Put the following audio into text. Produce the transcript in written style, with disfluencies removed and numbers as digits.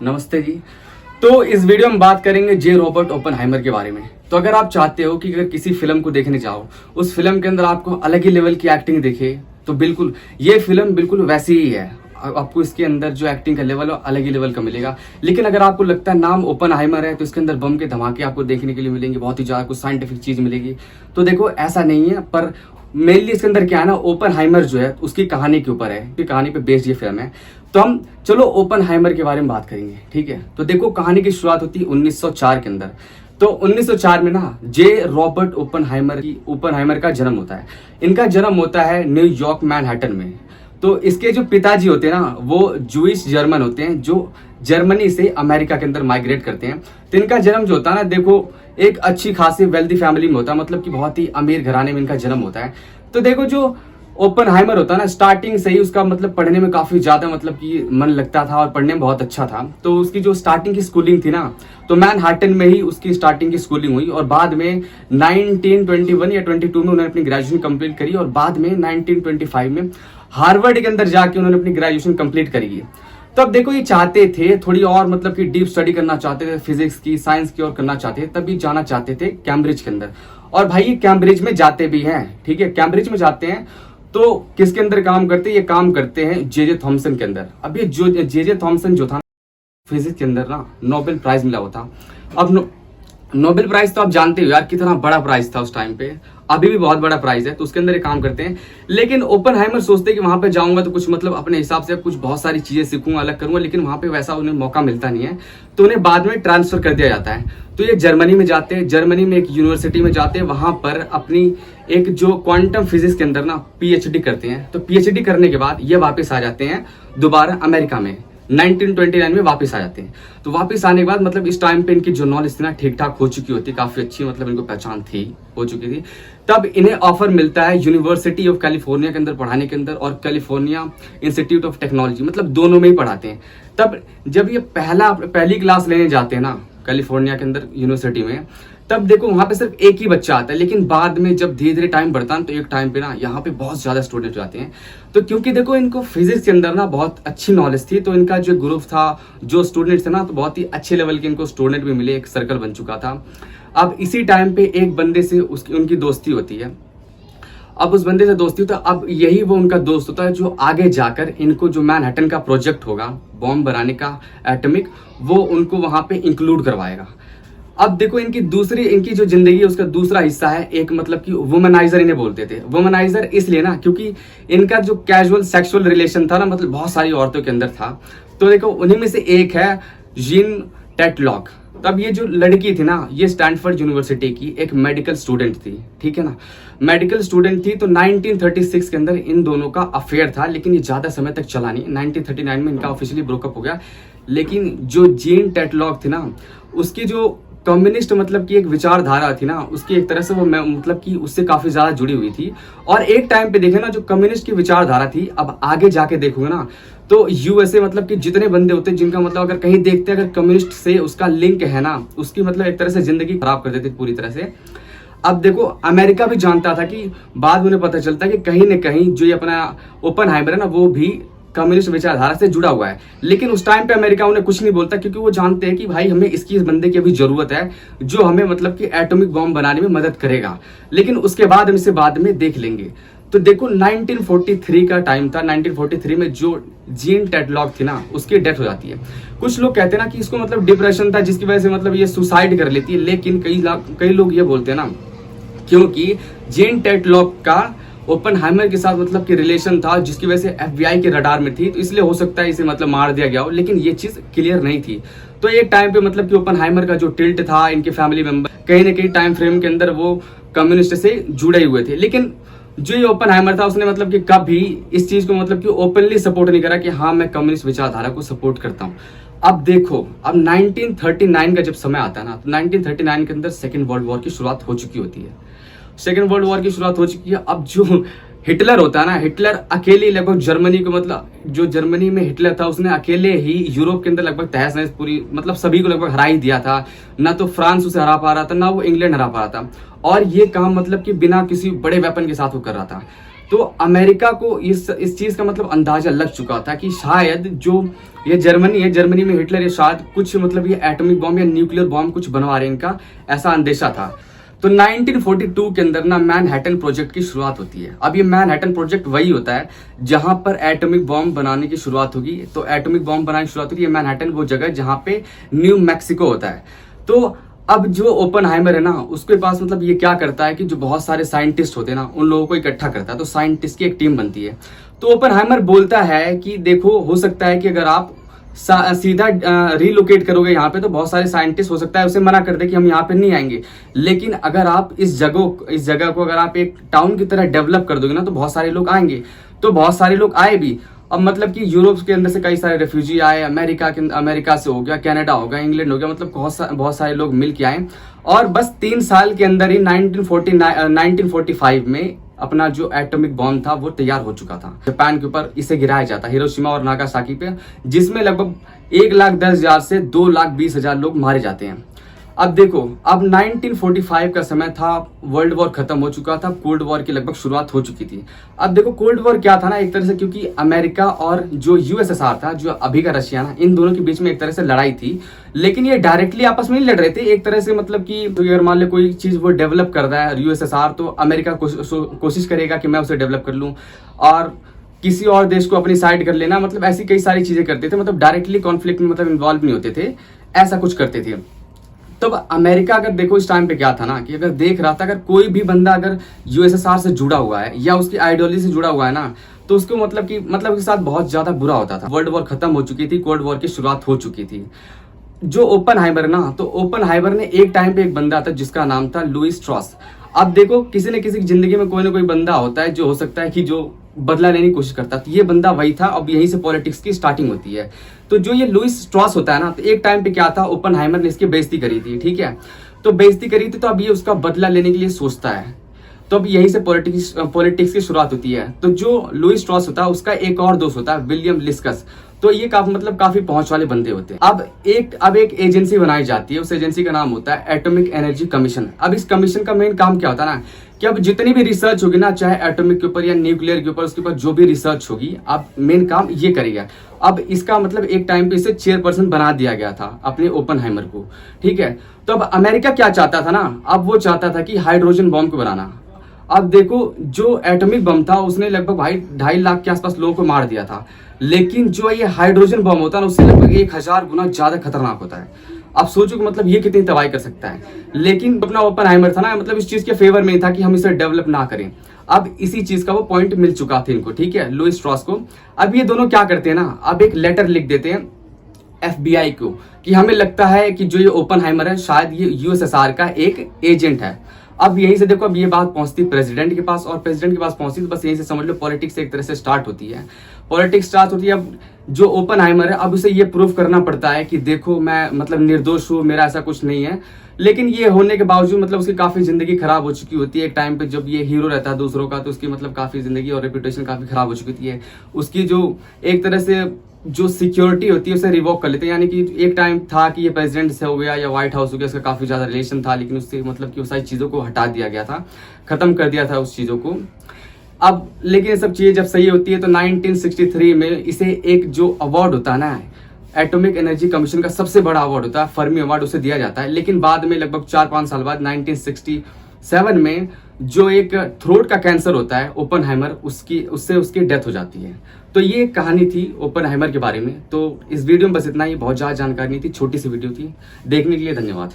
नमस्ते जी। तो इस वीडियो में बात करेंगे जे रॉबर्ट ओपेनहाइमर के बारे में। तो अगर आप चाहते हो कि अगर किसी फिल्म को देखने जाओ, उस फिल्म के अंदर आपको अलग ही लेवल की एक्टिंग दिखे, तो बिल्कुल ये फिल्म बिल्कुल वैसी ही है। आपको इसके अंदर जो एक्टिंग का लेवल है अलग ही लेवल का मिलेगा। लेकिन अगर आपको लगता है नाम ओपेनहाइमर है तो इसके अंदर बम के धमाके आपको देखने के लिए मिलेंगे, बहुत ही ज्यादा कुछ साइंटिफिक चीज मिलेगी। तो देखो ऐसा नहीं है, पर मेनली इसके अंदर क्या है ना, ओपेनहाइमर जो है उसकी कहानी के ऊपर है, उसकी कहानी पे बेस्ड ये फिल्म है। तो हम चलो ओपेनहाइमर के बारे में बात करेंगे, ठीक है। तो देखो कहानी की शुरुआत होती है 1904 के अंदर। तो 1904 में ना जे रॉबर्ट ओपेनहाइमर का जन्म होता है। इनका जन्म होता है न्यूयॉर्क मैनहट्टन में। तो इसके जो पिताजी होते हैं ना वो जूइश जर्मन होते हैं, जो जर्मनी से अमेरिका के अंदर माइग्रेट करते हैं। तो इनका जन्म जो होता है ना, देखो एक अच्छी खासी वेल्दी फैमिली में होता है, मतलब कि बहुत ही अमीर घराने में इनका जन्म होता है। तो देखो जो ओपेनहाइमर होता है ना, स्टार्टिंग से ही उसका मतलब पढ़ने में काफी ज्यादा मतलब कि मन लगता था और पढ़ने में बहुत अच्छा था। तो उसकी जो स्टार्टिंग की स्कूलिंग थी ना, तो मैनहट्टन में ही उसकी स्टार्टिंग की स्कूलिंग हुई और बाद में 1921 या 22 में उन्होंने अपनी ग्रेजुएशन कंप्लीट करी और बाद में 1925 में हार्वर्ड के अंदर जाके उन्होंने अपनी ग्रेजुएशन कंप्लीट करी। तो अब देखो ये चाहते थे थोड़ी और मतलब कि डीप स्टडी करना चाहते थे, फिजिक्स की साइंस की और करना चाहते थे, तभी जाना चाहते थे कैम्ब्रिज के अंदर। और भाई ये कैम्ब्रिज में जाते भी हैं, ठीक है, कैम्ब्रिज में जाते हैं। तो किसके अंदर काम करते हैं, ये काम करते हैं जे थॉमसन के अंदर। अब ये जो जे थॉमसन जो था फिजिक्स के अंदर ना नोबेल प्राइज मिला हुआ था। अब नोबेल प्राइज तो आप जानते हो यार कितना बड़ा प्राइज था उस टाइम पे, अभी भी बहुत बड़ा प्राइज है। तो उसके अंदर ये काम करते हैं। लेकिन ओपेनहाइमर सोचते हैं कि वहां पे जाऊंगा तो कुछ मतलब अपने हिसाब से कुछ बहुत सारी चीजें सीखूंगा, अलग करूंगा, लेकिन वहां पे वैसा उन्हें मौका मिलता नहीं है। तो उन्हें बाद में ट्रांसफर कर दिया जाता है। तो ये जर्मनी में जाते हैं, जर्मनी में एक यूनिवर्सिटी में जाते हैं, वहां पर अपनी एक जो क्वांटम फिजिक्स के अंदर ना पीएचडी करते हैं। तो पीएचडी करने के बाद ये वापस आ जाते हैं दोबारा अमेरिका में, 1929 में वापस आ जाते हैं। तो वापस आने के बाद मतलब इस टाइम पे इनकी जो नॉलेज थी ना ठीक ठाक हो चुकी होती, काफी अच्छी मतलब इनको पहचान थी, हो चुकी थी। तब इन्हें ऑफर मिलता है यूनिवर्सिटी ऑफ कैलिफोर्निया के अंदर पढ़ाने के अंदर और कैलिफोर्निया इंस्टीट्यूट ऑफ टेक्नोलॉजी, मतलब दोनों में ही पढ़ाते हैं। तब जब ये पहली क्लास लेने जाते हैं ना कैलिफोर्निया के अंदर यूनिवर्सिटी में, तब देखो वहां पे सिर्फ एक ही बच्चा आता है। लेकिन बाद में जब धीरे धीरे टाइम बढ़ता है तो एक टाइम पे ना यहाँ पे बहुत ज्यादा स्टूडेंट जाते हैं। तो क्योंकि देखो इनको फिजिक्स के अंदर ना बहुत अच्छी नॉलेज थी, तो इनका जो ग्रुप था, जो स्टूडेंट्स थे ना, तो बहुत ही अच्छे लेवल के इनको स्टूडेंट भी मिले, एक सर्कल बन चुका था। अब इसी टाइम पे एक बंदे से उनकी दोस्ती होती है। अब उस बंदे से दोस्ती होता है, अब यही वो उनका दोस्त होता है जो आगे जाकर इनको जो मैनहट्टन का प्रोजेक्ट होगा बॉम्ब बनाने का एटॉमिक, वो उनको वहां पे इंक्लूड करवाएगा। अब देखो इनकी जो जिंदगी है उसका दूसरा हिस्सा है एक मतलब कि वुमनाइजर इन्हें बोलते थे। वुमनाइजर इसलिए ना क्योंकि इनका जो कैजुअल सेक्सुअल रिलेशन था ना, मतलब बहुत सारी औरतों के अंदर था। तो देखो उन्हीं में से एक है जीन टेटलॉक। तब ये जो लड़की थी ना, ये स्टैनफोर्ड यूनिवर्सिटी की एक मेडिकल स्टूडेंट थी, ठीक है ना, मेडिकल स्टूडेंट थी। तो 1936 के अंदर इन दोनों का अफेयर था, लेकिन ये ज्यादा समय तक चला नहीं। 1939 में इनका ऑफिशियली ब्रोकअप हो गया। लेकिन जो जीन टेटलॉक थी ना, उसकी जो कम्युनिस्ट मतलब की एक विचारधारा थी ना, उसकी एक तरह से वो मतलब कि उससे काफी ज्यादा जुड़ी हुई थी। और एक टाइम पे देखे ना जो कम्युनिस्ट की विचारधारा थी, अब आगे जाके देखोगे ना तो यूएसए मतलब कि जितने बंदे होते हैं जिनका मतलब अगर कहीं देखते हैं अगर कम्युनिस्ट से उसका लिंक है ना, उसकी मतलब एक तरह से जिंदगी खराब कर देती पूरी तरह से। अब देखो अमेरिका भी जानता था कि बाद में उन्हें पता चलता है कि कहीं ना कहीं जो ये अपना ओपेनहाइमर है ना, वो भी कम्युनिस्ट विचारधारा से जुड़ा हुआ है। लेकिन उस टाइम पे अमेरिका उन्हें कुछ नहीं बोलता, क्योंकि वो जानते हैं कि भाई हमें इस बंदे की अभी जरूरत है जो हमें मतलब कि एटॉमिक बॉम्ब बनाने में मदद करेगा, लेकिन उसके बाद हम इसे बाद में देख लेंगे। तो देखो 1943 का टाइम था। 1943 में जो जीन टेटलॉक थी ना, उसकी डेथ हो जाती है। कुछ लोग कहते हैं ना कि इसको मतलब डिप्रेशन था जिसकी वजह से मतलब ये सुसाइड कर लेती है, लेकिन कई लोग ये बोलते हैं ना क्योंकि जीन टेटलॉक का ओपेनहाइमर के साथ मतलब कि रिलेशन था, जिसकी वजह से एफबीआई के रडार में थी, तो इसलिए हो सकता है इसे मतलब मार दिया गया हो, लेकिन ये चीज क्लियर नहीं थी। तो एक टाइम पे मतलब कि ओपेनहाइमर का जो टिल्ट था, इनके फैमिली मेंबर कहीं ना कहीं टाइम फ्रेम के अंदर वो कम्युनिस्ट से जुड़े हुए थे। लेकिन जो ये ओपेनहाइमर था उसने मतलब कि कभी इस चीज को मतलब कि ओपनली सपोर्ट नहीं करा कि हाँ मैं कम्युनिस्ट विचारधारा को सपोर्ट करता हूँ। अब देखो अब 1939 का जब समय आता है ना, तो 1939 के अंदर सेकेंड वर्ल्ड वॉर की शुरुआत हो चुकी होती है। सेकेंड वर्ल्ड वॉर की शुरुआत हो चुकी है। अब जो हिटलर होता है ना, हिटलर अकेले लगभग जर्मनी को मतलब जो जर्मनी में हिटलर था उसने अकेले ही यूरोप के अंदर लगभग तहस नहस पूरी मतलब सभी को लगभग हरा ही दिया था। ना तो फ्रांस उसे हरा पा रहा था, ना वो इंग्लैंड हरा पा रहा था। और ये काम मतलब कि बिना किसी बड़े वेपन के साथ वो कर रहा था। तो अमेरिका को इस चीज़ का मतलब अंदाजा लग चुका था कि शायद जो ये जर्मनी है, जर्मनी में हिटलर ये शायद कुछ मतलब ये एटॉमिक बॉम्ब या न्यूक्लियर बॉम्ब कुछ बनवा रहे हैं, इनका ऐसा अंदेशा था। तो 1942 के अंदर ना मैनहट्टन प्रोजेक्ट की शुरुआत होती है। अब ये मैनहट्टन प्रोजेक्ट वही होता है जहां पर एटॉमिक बॉम्ब बनाने की शुरुआत होगी। तो एटॉमिक बॉम्ब बनाने की शुरुआत होगी, ये मैनहट्टन वो जगह जहां पे न्यू मैक्सिको होता है। तो अब जो ओपनहाइमर है ना, उसके पास मतलब ये क्या करता है कि जो बहुत सारे साइंटिस्ट होते हैं ना, उन लोगों को इकट्ठा करता है। तो साइंटिस्ट की एक टीम बनती है। तो ओपनहाइमर बोलता है कि देखो, हो सकता है कि अगर आप सीधा रिलोकेट करोगे यहाँ पे, तो बहुत सारे साइंटिस्ट हो सकता है उसे मना कर दे कि हम यहाँ पे नहीं आएंगे। लेकिन अगर आप इस जगह को अगर आप एक टाउन की तरह डेवलप कर दोगे ना, तो बहुत सारे लोग आएंगे। तो बहुत सारे लोग आए भी। अब मतलब कि यूरोप के अंदर से कई सारे रेफ्यूजी आए, अमेरिका से हो गया, कनाडा हो गया, इंग्लैंड हो गया, मतलब बहुत सारे लोग मिल के आए। और बस 3 साल के अंदर ही 1945 में अपना जो एटॉमिक बॉम्ब था वो तैयार हो चुका था। जापान के ऊपर इसे गिराया जाता, हिरोशिमा और नागासाकी पे, जिसमें लगभग 1,10,000 से 2,20,000 लोग मारे जाते हैं। अब देखो, अब 1945 का समय था, वर्ल्ड वॉर खत्म हो चुका था, कोल्ड वॉर की लगभग शुरुआत हो चुकी थी। अब देखो, कोल्ड वॉर क्या था ना, एक तरह से, क्योंकि अमेरिका और जो यूएसएसआर था, जो अभी का रशिया ना, इन दोनों के बीच में एक तरह से लड़ाई थी। लेकिन ये डायरेक्टली आपस में नहीं लड़ रहे थे। एक तरह से मतलब कि अगर मान लो कोई चीज वो डेवलप कर रहा है यूएसएसआर, तो अमेरिका कोशिश करेगा कि मैं उसे डेवलप कर लूं और किसी और देश को अपनी साइड कर लेना, मतलब ऐसी कई सारी चीजें करते थे। मतलब डायरेक्टली कॉन्फ्लिक्ट में मतलब इन्वॉल्व नहीं होते थे, ऐसा कुछ करते थे। तो अमेरिका अगर देखो इस टाइम पे क्या था ना, कि अगर देख रहा था अगर कोई भी बंदा अगर यूएसएसआर से जुड़ा हुआ है या उसकी आइडियोलॉजी से जुड़ा हुआ है ना, तो उसको मतलब के साथ बहुत ज्यादा बुरा होता था। वर्ल्ड वॉर खत्म हो चुकी थी, कोल्ड वॉर की शुरुआत हो चुकी थी। जो ओपनहाइमर ना, तो ओपनहाइमर ने एक टाइम पे एक बंदा था जिसका नाम था लुईस स्ट्रॉस। अब देखो, किसी न किसी की जिंदगी में कोई ना कोई बंदा होता है जो हो सकता है कि जो बदला लेने की कोशिश करता है। तो ये बंदा वही था। अब यहीं से पॉलिटिक्स की स्टार्टिंग होती है। तो जो ये लुईस स्ट्रॉस होता है ना, तो एक टाइम पे क्या था, ओपनहाइमर ने इसकी बेइज्जती करी थी, ठीक है। तो बेइज्जती करी थी, तो अब ये उसका बदला लेने के लिए सोचता है। तो अब यहीं से पॉलिटिक्स की शुरुआत होती है। तो जो लुईस स्ट्रॉस होता है, उसका एक और दोस्त होता है, विलियम लिस्कस। तो ये काफी पहुंच वाले बंदे होते हैं। अब एक एजेंसी बनाई जाती है। उस एजेंसी का नाम होता है एटॉमिक एनर्जी कमीशन। अब इस कमीशन का मेन काम क्या होता है ना, कि अब जितनी भी रिसर्च होगी ना, चाहे एटॉमिक के ऊपर या न्यूक्लियर के ऊपर, उसके ऊपर जो भी रिसर्च होगी, अब मेन काम ये करेगा। अब इसका मतलब एक टाइम पे इसे चेयरपर्सन बना दिया गया था, अपने ओपनहाइमर को, ठीक है। तो अब अमेरिका क्या चाहता था ना, अब वो चाहता था कि हाइड्रोजन बॉम्ब को बनाना। अब देखो, जो एटॉमिक बम था उसने लगभग 2.5 लाख के आसपास लोगों को मार दिया था। लेकिन जो ये हाइड्रोजन बम होता है ना, उससे लगभग 1000 गुना ज्यादा खतरनाक होता है। आप सोचो कि मतलब ये कितनी तबाही कर सकता है। लेकिन अपना ओपनहाइमर था ना, मतलब इस चीज के फेवर में था कि हम इसे डेवलप ना करें। अब इसी चीज का वो पॉइंट मिल चुका था इनको, ठीक है, लुईस स्ट्रॉस को। अब ये दोनों क्या करते हैं ना, अब एक लेटर लिख देते हैं FBI को, कि हमें लगता है कि जो ये ओपनहाइमर है शायद ये यूएसएसआर का एक एजेंट है। अब यहीं से देखो, अब ये बात पहुंचती प्रेसिडेंट के पास, और प्रेसिडेंट के पास पहुंचती तो बस यहीं से समझ लो पॉलिटिक्स एक तरह से स्टार्ट होती है। पॉलिटिक्स स्टार्ट होती है। अब जो ओपनहाइमर है, अब उसे ये प्रूव करना पड़ता है कि देखो, मैं मतलब निर्दोष हूँ, मेरा ऐसा कुछ नहीं है। लेकिन ये होने के बावजूद मतलब उसकी काफी जिंदगी खराब हो चुकी होती है। एक टाइम पे जब ये हीरो रहता है दूसरों का, तो उसकी मतलब काफी जिंदगी और रेपुटेशन काफी खराब हो चुकी होती है। उसकी जो एक तरह से जो सिक्योरिटी होती है उसे रिवोक कर लेते हैं। यानी कि एक टाइम था कि ये प्रेसिडेंट से हो गया या व्हाइट हाउस हो गया, उसका काफी ज्यादा रिलेशन था, लेकिन उससे मतलब कि उस सारी चीजों को हटा दिया गया था, खत्म कर दिया था उस चीजों को। अब लेकिन ये सब चीजें जब सही होती है, तो 1963 में इसे एक जो अवार्ड होता है ना, एटॉमिक एनर्जी कमीशन का सबसे बड़ा अवार्ड होता है, फर्मी अवार्ड, उसे दिया जाता है। लेकिन बाद में लगभग 4-5 साल बाद 1967 में जो एक थ्रोट का कैंसर होता है ओपनहाइमर, उसकी डेथ हो जाती है। तो ये कहानी थी ओपनहाइमर के बारे में। तो इस वीडियो में बस इतना ही, बहुत ज़्यादा जानकारी नहीं थी, छोटी सी वीडियो थी। देखने के लिए धन्यवाद।